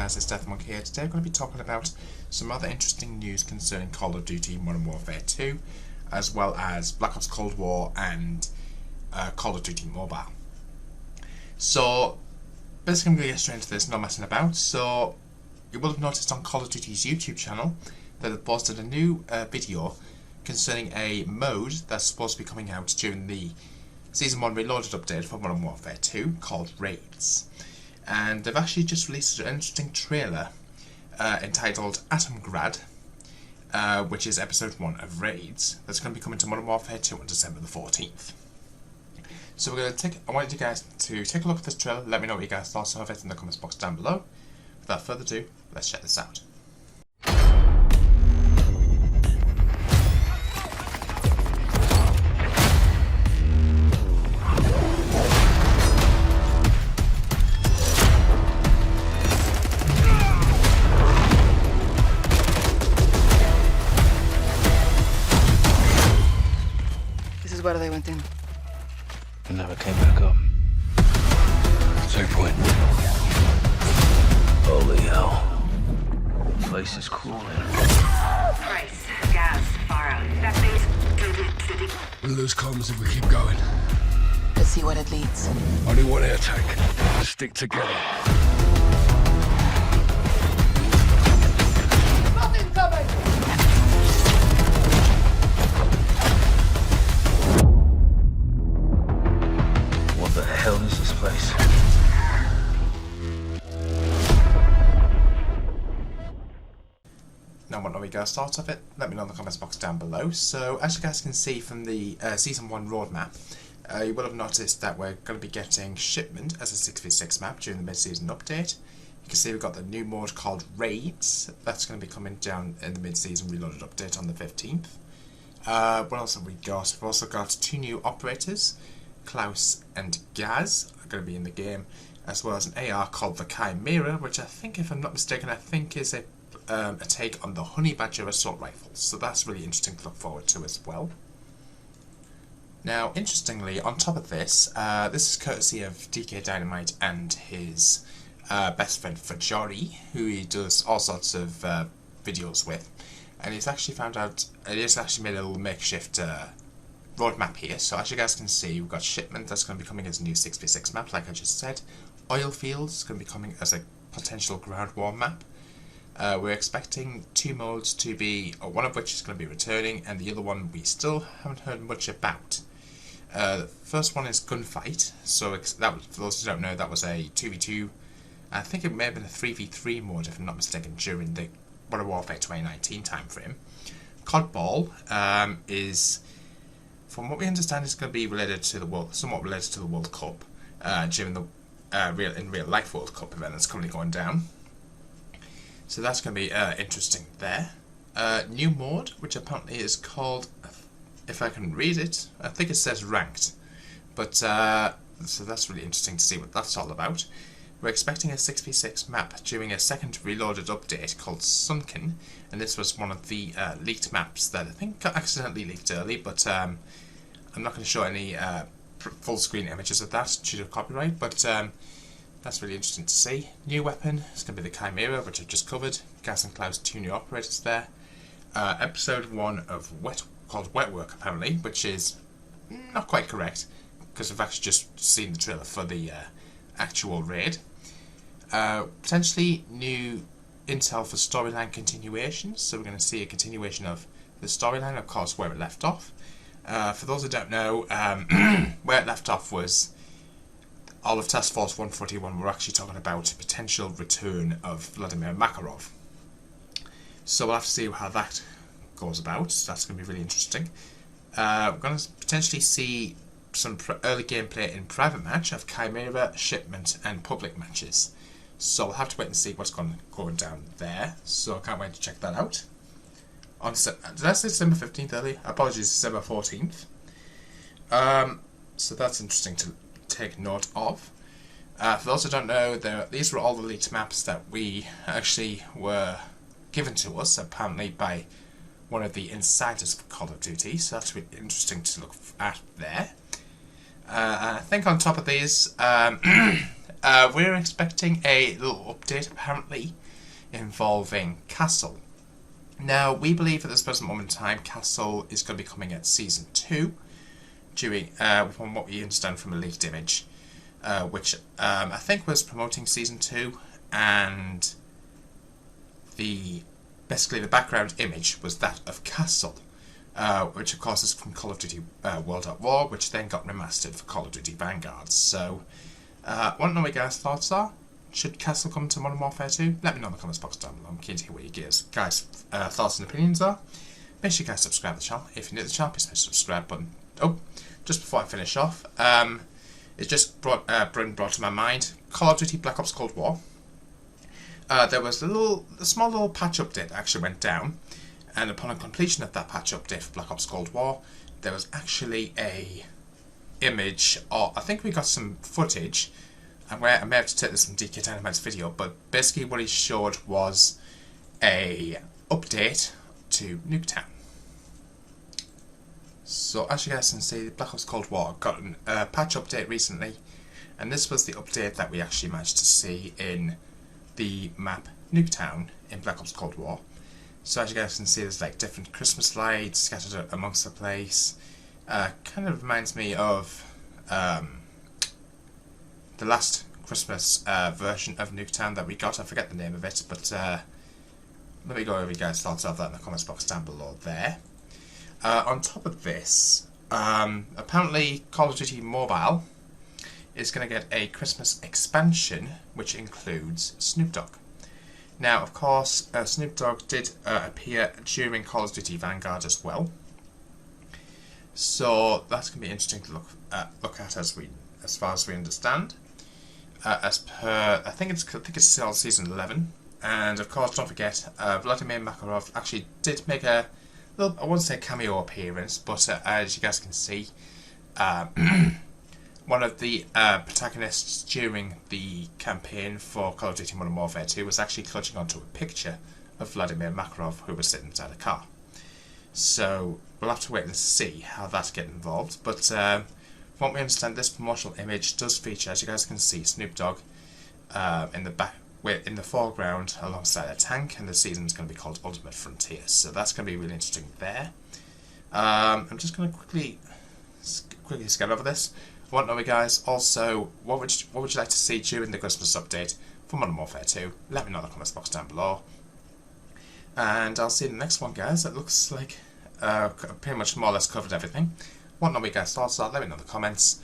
guys, it's Deathmonk here. Today I'm going to be talking about some other interesting news concerning Call of Duty Modern Warfare 2, as well as Black Ops Cold War and Call of Duty Mobile. So, basically I'm going to get straight into this, not messing about. So, you will have noticed on Call of Duty's YouTube channel that they've posted a new video concerning a mode that's supposed to be coming out during the Season 1 Reloaded update for Modern Warfare 2 called Raids. And they've actually just released an interesting trailer entitled Atomgrad, which is episode 1 of Raids. That's going to be coming to Modern Warfare 2 on December the 14th. So we're going to I want you guys to take a look at this trailer. Let me know what you guys thought of it in the comments box down below. Without further ado, let's check this out. Where they went in. And never came back up. Same point. Holy hell. The place is cooling. Price, gas, fire. That thing's city. We'll lose comms if we keep going. Let's see what it leads. Only one air tank. Stick together. Nothing coming! What the hell is this place? Now what are we guys thought of it? Let me know in the comments box down below. So as you guys can see from the Season 1 roadmap, you will have noticed that we're going to be getting Shipment as a 6v6 map during the mid-season update. You can see we've got the new mode called Raids. That's going to be coming down in the mid-season reloaded update on the 15th. What else have we got? We've also got 2 new operators. Klaus and Gaz are going to be in the game, as well as an AR called the Chimera, which I think, if I'm not mistaken, is a take on the Honey Badger assault rifles. So that's really interesting to look forward to as well. Now, interestingly, on top of this, this is courtesy of DK Dynamite and his best friend Fajori, who he does all sorts of videos with, and he's actually found out, he's actually made a little makeshift roadmap here. So as you guys can see, we've got Shipment that's going to be coming as a new 6v6 map, like I just said. Oil Fields is going to be coming as a potential ground war map. We're expecting 2 modes to be, one of which is going to be returning, and the other one we still haven't heard much about. The first one is Gunfight. So that was, for those who don't know, that was a 2v2. I think it may have been a 3v3 mode, if I'm not mistaken, during the Modern Warfare 2019 timeframe. Codball is, from what we understand, is going to be related to the somewhat related to the World Cup during the real life World Cup event that's currently going down. So that's going to be interesting there. New mode, which apparently is called, if I can read it, I think it says Ranked. But so that's really interesting to see what that's all about. We're expecting a 6v6 map during a second reloaded update called Sunken, and this was one of the leaked maps that I think got accidentally leaked early, but I'm not going to show any full screen images of that due to copyright, but that's really interesting to see. New weapon is going to be the Chimera, which I've just covered. Gas and Klaus, 2 new operators there. Episode 1 of called Wet Work, apparently, which is not quite correct, because I've actually just seen the trailer for the actual raid. Potentially new intel for storyline continuations, so we're going to see a continuation of the storyline, of course, where it left off. For those who don't know, where it left off was all of Task Force 141 were actually talking about a potential return of Vladimir Makarov. So we'll have to see how that goes about. That's going to be really interesting. We're going to potentially see some early gameplay in private match of Chimera, Shipment and public matches. So we'll have to wait and see what's going down there. So I can't wait to check that out. Did I say December 15th earlier? Apologies, December 14th. So that's interesting to take note of. For those who don't know, these were all the leaked maps that we actually were given to us, apparently by one of the insiders for Call of Duty. So that's really interesting to look at there. I think on top of these, we're expecting a little update apparently involving Castle. Now, we believe at this present moment in time Castle is going to be coming at Season 2, from what we understand from a leaked image, which I think was promoting Season 2, and basically the background image was that of Castle, which of course is from Call of Duty World at War, which then got remastered for Call of Duty Vanguard. So, want to know what your guys' thoughts are? Should Castle come to Modern Warfare 2? Let me know in the comments box down below. I'm keen to hear what your guys' thoughts and opinions are. Make sure you guys subscribe to the channel. If you're new to the channel, please hit the subscribe button. Oh, just before I finish off, it's just brought to my mind Call of Duty Black Ops Cold War. There was a small little patch update that actually went down, and upon a completion of that patch update for Black Ops Cold War, there was actually a image, or I think we got some footage. I may have to take this from DK Dynamite's video, but basically what he showed was a update to Nuketown. So as you guys can see, Black Ops Cold War got a patch update recently, and this was the update that we actually managed to see in the map Nuketown in Black Ops Cold War. So as you guys can see, there's like different Christmas lights scattered amongst the place. Kind of reminds me of the last Christmas version of Nuketown that we got. I forget the name of it, but let me go over you guys' thoughts of that in the comments box down below there. On top of this, apparently Call of Duty Mobile is going to get a Christmas expansion which includes Snoop Dogg. Now, of course, Snoop Dogg did appear during Call of Duty Vanguard as well, so that's going to be interesting to look at as far as we understand. As per, I think it's still season 11, and of course, don't forget, Vladimir Makarov actually did make a little, I won't say cameo appearance, but as you guys can see, one of the protagonists during the campaign for Call of Duty Modern Warfare 2 was actually clutching onto a picture of Vladimir Makarov, who was sitting inside a car. So we'll have to wait and see how that gets involved. But from what we understand, this promotional image does feature, as you guys can see, Snoop Dogg in the foreground alongside a tank, and the season is going to be called Ultimate Frontier. So that's going to be really interesting there. I'm just going to quickly scan over this. I want to know, guys, also, what would you like to see during the Christmas update for Modern Warfare 2? Let me know in the comments box down below. And I'll see you in the next one, guys. That looks like pretty much more or less covered everything. Want to know what you guys' thoughts are? Let me know in the comments.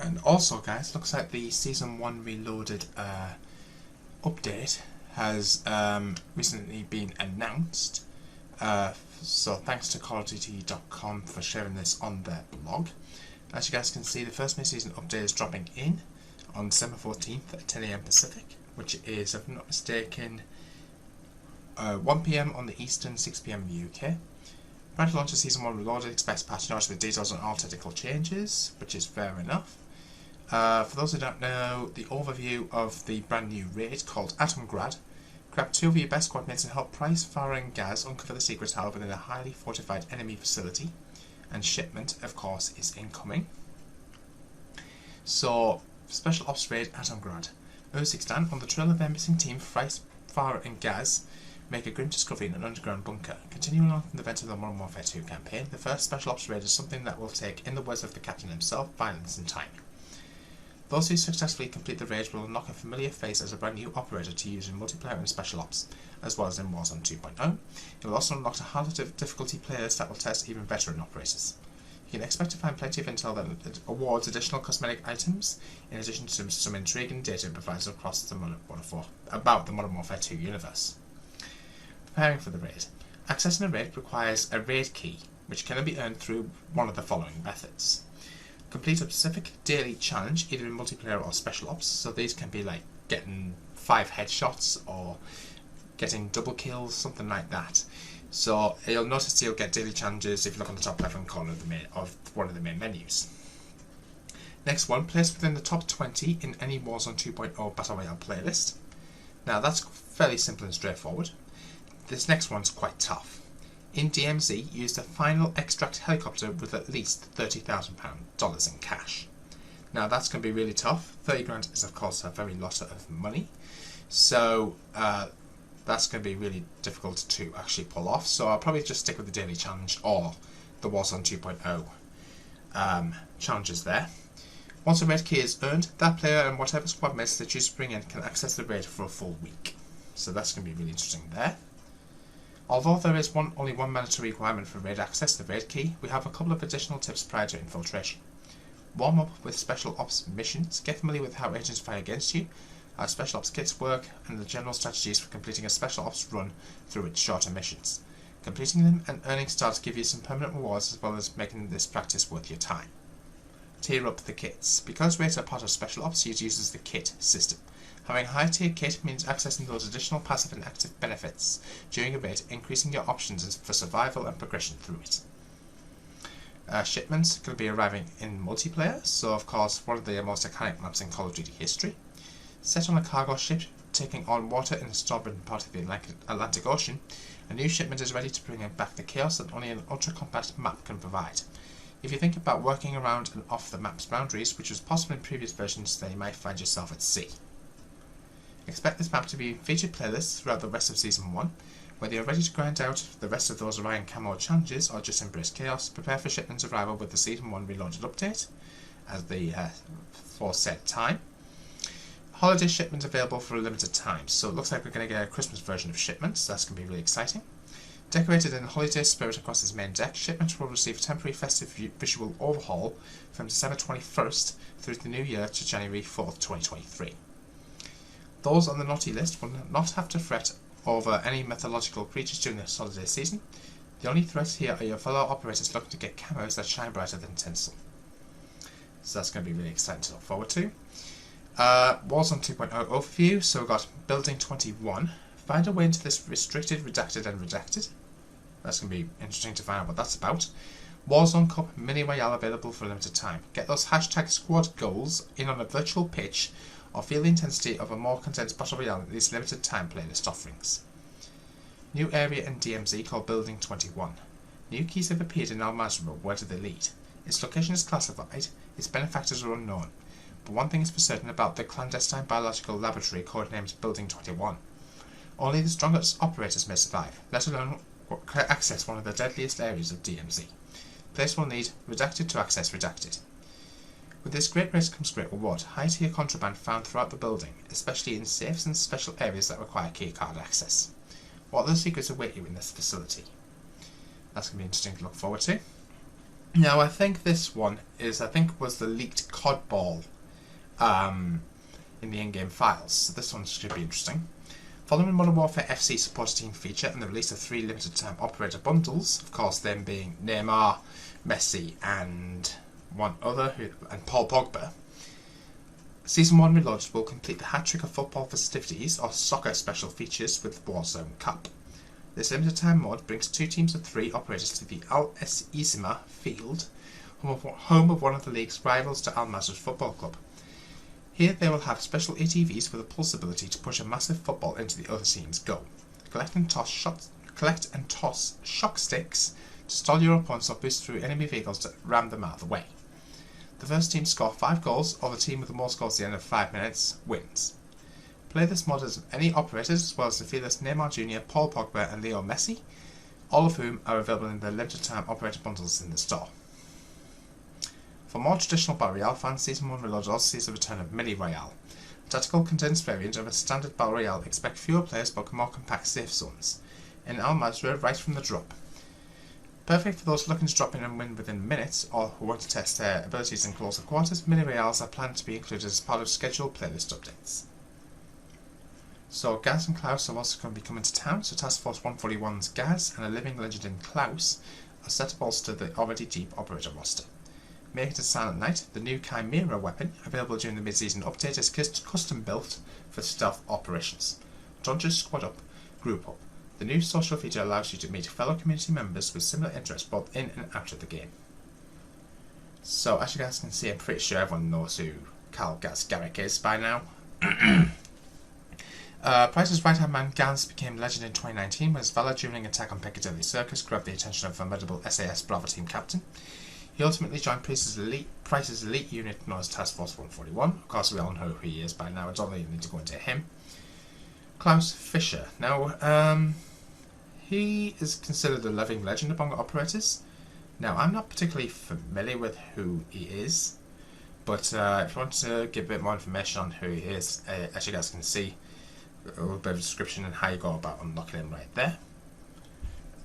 And also, guys, looks like the Season 1 Reloaded update has recently been announced. So thanks to CallOfDuty.com for sharing this on their blog. As you guys can see, the first mid-season update is dropping in on December 14th at 10 AM Pacific, which is, if I'm not mistaken, 1 PM on the Eastern, 6 PM in the UK. Prior to launch of Season 1 Reloaded, expects patch notes with details on all technical changes, which is fair enough. For those who don't know, the overview of the brand new raid called Atom Grad. Grab 2 of your best squad mates and help Price, Farah and Gaz uncover the secrets held within a highly fortified enemy facility. And shipment, of course, is incoming. So, Special Ops Raid Atom Grad. Uzbekistan, on the trail of their missing team, Price, Farah and Gaz make a grim discovery in an underground bunker. Continuing on from the events of the Modern Warfare 2 campaign, the first Special Ops Raid is something that will take, in the words of the captain himself, violence and timing. Those who successfully complete the raid will unlock a familiar face as a brand new operator to use in multiplayer and Special Ops, as well as in Warzone 2.0. It will also unlock a harder difficulty players that will test even veteran operators. You can expect to find plenty of intel that awards additional cosmetic items, in addition to some intriguing data it provides across the about the Modern Warfare 2 universe. Preparing for the raid. Accessing a raid requires a raid key, which can be earned through one of the following methods. Complete a specific daily challenge, either in multiplayer or Special Ops, so these can be like getting 5 headshots or getting double kills, something like that. So you'll notice you'll get daily challenges if you look on the top left hand corner of one of the main menus. Next one, placed within the top 20 in any Warzone 2.0 Battle Royale playlist. Now that's fairly simple and straightforward. This next one's quite tough. In DMZ, use the final extract helicopter with at least $30,000 in cash. Now that's going to be really tough. 30 grand is of course a very lot of money, so that's going to be really difficult to actually pull off. So I'll probably just stick with the daily challenge or the Warzone 2.0 challenges there. Once a raid key is earned, that player and whatever squad mates they choose to bring in can access the raid for a full week. So that's going to be really interesting there. Although there is only one mandatory requirement for raid access, the raid key, we have a couple of additional tips prior to infiltration. Warm up with special ops missions, get familiar with how agents fire against you, how special ops kits work, and the general strategies for completing a special ops run through its shorter missions. Completing them and earning stars give you some permanent rewards as well as making this practice worth your time. Tier up the kits. Because raids are part of special ops, it uses the kit system. Having a high tier kit means accessing those additional passive and active benefits during a raid, increasing your options for survival and progression through it. Shipments going to be arriving in multiplayer, so of course one of the most iconic maps in Call of Duty history. Set on a cargo ship taking on water in the starboard part of the Atlantic Ocean, a new shipment is ready to bring back the chaos that only an ultra-compact map can provide. If you think about working around and off the map's boundaries, which was possible in previous versions, then you might find yourself at sea. Expect this map to be featured playlists throughout the rest of Season 1. Whether you're ready to grind out the rest of those Orion Camo challenges or just embrace chaos, prepare for shipment's arrival with the Season 1 Reloaded update at the foresaid time. Holiday shipment available for a limited time, so it looks like we're going to get a Christmas version of shipments. That's going to be really exciting. Decorated in holiday spirit across its main deck, shipment will receive a temporary festive visual overhaul from December 21st through the new year to January 4th, 2023. Those on the naughty list will not have to fret over any mythological creatures during this holiday season. The only threats here are your fellow operators looking to get camos that shine brighter than tinsel. So that's going to be really exciting to look forward to. Warzone 2.0 overview. So we've got Building 21. Find a way into this restricted, redacted and redacted. That's going to be interesting to find out what that's about. Warzone Cup Mini Royale available for a limited time. Get those hashtag squad goals in on a virtual pitch or feel the intensity of a more condensed battle royale in these limited time playlist offerings. New area in DMZ called Building 21. New keys have appeared in Al Mazrah. Where do they lead? Its location is classified, its benefactors are unknown. But one thing is for certain about the clandestine biological laboratory codenamed Building 21. Only the strongest operators may survive, let alone access one of the deadliest areas of DMZ. Players will need redacted to access redacted. With this great race comes great reward. High tier contraband found throughout the building, especially in safes and special areas that require keycard access. What other secrets await you in this facility? That's going to be interesting to look forward to. Now I think this one was the leaked COD ball in the in-game files, so this one should be interesting. Following Modern Warfare FC Support Team feature and the release of 3 limited time operator bundles, of course them being Neymar, Messi and one other, and Paul Pogba, Season 1 Reloaded will complete the hat-trick of football festivities or soccer special features with Warzone Cup. This limited time mode brings 2 teams of 3 operators to the Al Isima field, home of one of the league's rivals to Al Mazrah Football Club. Here they will have special ATVs with a pulse ability to push a massive football into the other team's goal. Collect and toss shock sticks to stall your opponents or boost through enemy vehicles to ram them out of the way. The first team to score 5 goals, or the team with the most goals at the end of 5 minutes, wins. Play this mod as any operators, as well as the fearless Neymar Jr., Paul Pogba and Leo Messi, all of whom are available in the limited time operator bundles in the store. For more traditional Battle Royale fans, Season 1 Reloaded also sees the return of Mini Royale, a tactical condensed variant of a standard Battle Royale. Expect fewer players but more compact safe zones. In Al Mazrah, right from the drop. Perfect for those looking to drop in and win within minutes, or who want to test their abilities in closer quarters, Mini Royales are planned to be included as part of scheduled playlist updates. So Gaz and Klaus are also going to be coming to town, so Task Force 141's Gaz and a living legend in Klaus are set to bolster the already deep operator roster. Make it a Silent Night, the new Chimera weapon, available during the mid-season update, is custom built for stealth operations. Don't just squad up, group up. The new social feature allows you to meet fellow community members with similar interests both in and out of the game. So as you guys can see, I'm pretty sure everyone knows who Carl Gaz Garrick is by now. Price's right-hand man Gaz became legend in 2019 when his valor during an attack on Piccadilly Circus grabbed the attention of a formidable SAS Bravo team captain. He ultimately joined Price's elite unit known as Task Force 141. Of course, we all know who he is by now. I don't really need to go into him. Klaus Fischer. Now, he is considered a living legend among operators. Now, I'm not particularly familiar with who he is, but if you want to get a bit more information on who he is, as you guys can see, a little bit of a description and how you go about unlocking him right there.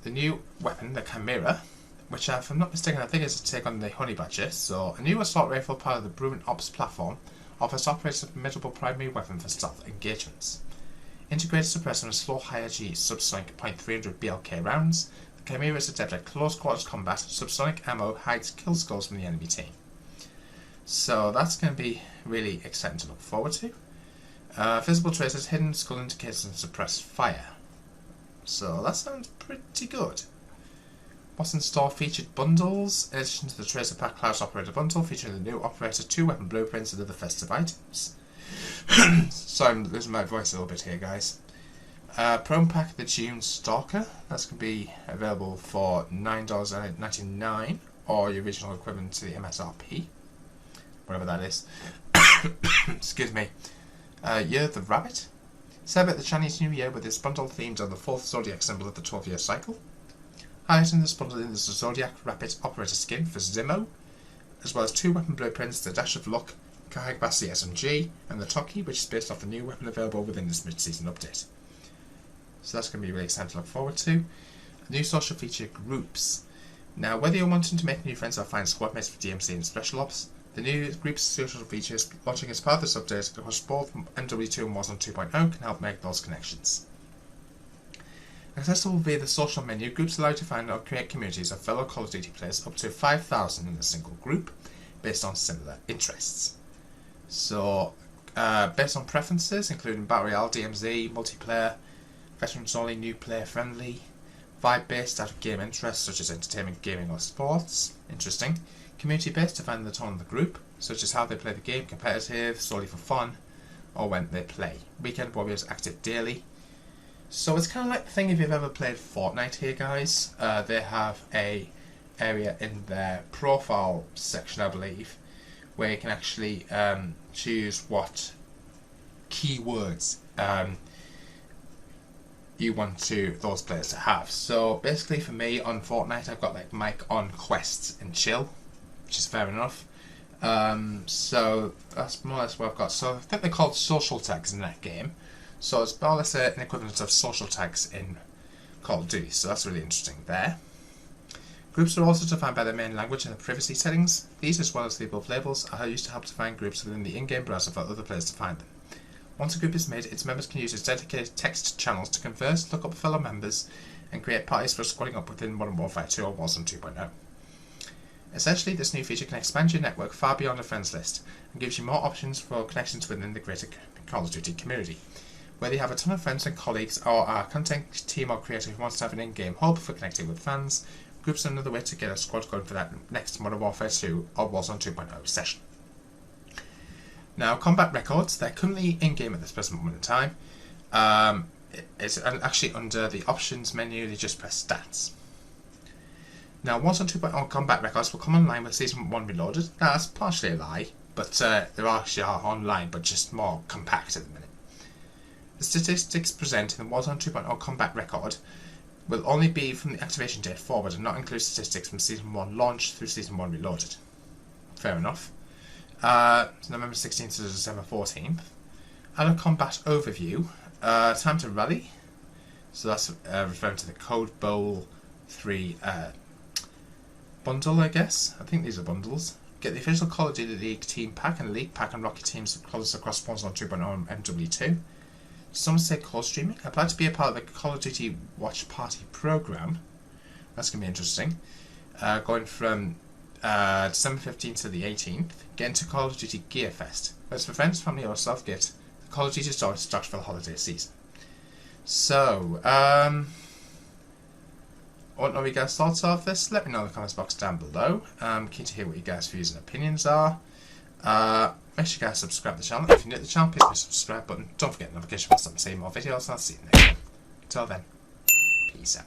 The new weapon, the Chimera, which if I'm not mistaken I think is a take on the Honey Badger, so a new assault rifle part of the Bruin Ops platform offers operators a formidable primary weapon for stealth engagements. Integrated suppressor and slow higher G subsonic .300 BLK rounds, the Chimera is adept at close quarters combat. Subsonic ammo hides kill skulls from the enemy team. So that's going to be really exciting to look forward to. Visible tracers, hidden skull indicators and suppressed fire. So that sounds pretty good. What's in store? Featured bundles. In addition to the Tracer Pack Klaus Operator Bundle, featuring the new Operator 2 weapon blueprints and other festive items. Sorry, I'm losing my voice a little bit here, guys. Prone Pack the June Stalker. That's going to be available for $9.99, or your original equivalent to the MSRP, whatever that is. Excuse me. Year the Rabbit. Celebrate the Chinese New Year with this bundle themed on the 4th Zodiac symbol of the 12-year cycle. Highlighting this bundle is the Zodiac Rapid Operator skin for Zimmo, as well as 2 weapon blueprints, the Dash of Luck, Kahagabasi SMG, and the Toki, which is based off the new weapon available within this mid-season update. So that's going to be really exciting to look forward to. A new social feature, Groups. Now, whether you're wanting to make new friends or find squad mates for DMC and Special Ops, the new Groups social features launching as part of this update across both MWII and Warzone 2.0 can help make those connections. Accessible via the social menu, Groups allow you to find or create communities of fellow Call of Duty players up to 5,000 in a single group, based on similar interests. So, based on preferences, including Battle Royale, DMZ, multiplayer, veterans only, new player friendly, vibe based out of game interests such as entertainment, gaming or sports, interesting, community based to find the tone of the group, such as how they play the game, competitive, solely for fun, or when they play. Weekend Warriors active daily. So it's kind of like the thing if you've ever played Fortnite here, guys. They have a area in their profile section, I believe, where you can actually choose what keywords you want those players to have. So basically for me on Fortnite I've got like mic on, quests and chill, which is fair enough. So that's more or less what I've got. So I think they're called social tags in that game. So it's more or less an equivalent of social tags in Call of Duty. So that's really interesting there. Groups are also defined by their main language and the privacy settings. These, as well as the above labels, are used to help define groups within the in-game browser for other players to find them. Once a group is made, its members can use its dedicated text channels to converse, look up fellow members, and create parties for squadding up within Modern Warfare 2 or Warzone 2.0. Essentially, this new feature can expand your network far beyond a friends list and gives you more options for connections within the greater Call of Duty community. Whether you have a ton of friends and colleagues or are a content team or creator who wants to have an in-game hub for connecting with fans, groups are another way to get a squad going for that next Modern Warfare 2 or Warzone 2.0 session. Now, combat records, they're currently in-game at this present moment in time. It's actually under the options menu, you just press stats. Now, Warzone 2.0 combat records will come online with Season 1 Reloaded. Now, that's partially a lie, but they actually are online, but just more compact at the minute. The statistics presented in the Warzone 2.0 combat record will only be from the activation date forward and not include statistics from Season 1 launch through Season 1 Reloaded. Fair enough. November 16th to December 14th. And a combat overview. Time to rally. So that's referring to the Code Bowl 3 bundle, I guess. I think these are bundles. Get the official Call of Duty League Team Pack and League Pack and Rocket Teams colours across Warzone 2.0 and MW2. Some say co-streaming. Apply to be a part of the Call of Duty Watch Party program. That's going to be interesting. Going from December 15th to the 18th. Get into Call of Duty Gear Fest. Whether it's for friends, family or self-gift, the Call of Duty store is stocked for the holiday season. So, I want to know what you guys' thoughts are of this. Let me know in the comments box down below. I'm keen to hear what you guys' views and opinions are. Make sure you guys subscribe to the channel. If you're new to the channel, please press the subscribe button. Don't forget the notification bell so I can see more videos, and I'll see you next time. Until then, peace out.